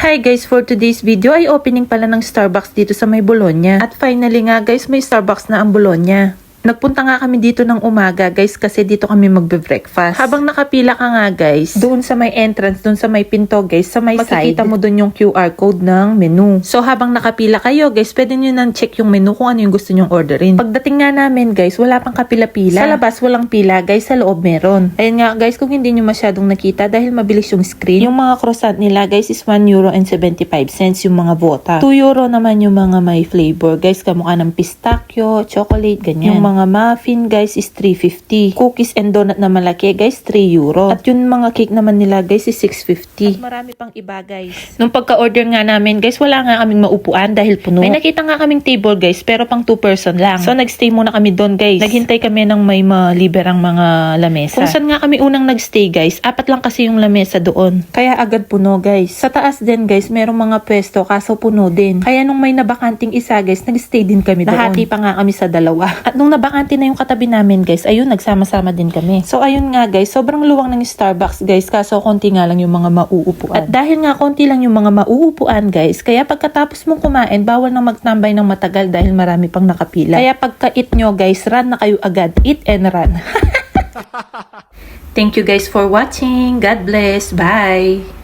Hi guys, for today's video ay opening pala ng Starbucks dito sa may Bologna. At finally nga guys, may Starbucks na ang Bologna. Nagpunta nga kami dito ng umaga guys kasi dito kami magbe-breakfast. Habang nakapila ka nga guys, doon sa may entrance, doon sa may pinto guys, sa may makikita mo doon yung QR code ng menu. So habang nakapila kayo guys, pwede nyo nang check yung menu kung ano yung gusto nyong orderin. Pagdating nga namin guys, wala pang kapila-pila. Sa labas walang pila guys, sa loob meron. Ayun nga guys, kung hindi nyo masyadong nakita dahil mabilis yung screen. Yung mga croissant nila guys is €1.75 yung mga bota. €2 naman yung mga may flavor guys, kamukha ng pistachio, chocolate, ganyan. Yung mga muffin guys is $3.50. Cookies and donut na malaki guys, €3. At yung mga cake naman nila guys is $6.50. At marami pang iba guys. Nung pagka-order nga namin guys, wala nga kaming maupuan dahil puno. May nakita nga kaming table guys, pero pang 2 person lang. So nagstay muna kami doon guys. Naghintay kami ng may maliberang mga lamesa. Kung saan nga kami unang nagstay guys, 4 lang kasi yung lamesa doon. Kaya agad puno guys. Sa taas din guys, merong mga pwesto kaso puno din. Kaya nung may nabakanting isa guys, nagstay din kami doon. Nahati pa nga kami sa dalawa. At nung nabakante na yung katabi namin guys, ayun, nagsama-sama din kami. So ayun nga guys, sobrang luwang ng Starbucks guys, kaso konti nga lang yung mga mauupuan. At dahil nga konti lang yung mga mauupuan guys, kaya pagkatapos mong kumain, bawal nang magtambay ng matagal dahil marami pang nakapila. Kaya pagka-eat nyo guys, run na kayo agad. Eat and run. Thank you guys for watching. God bless. Bye!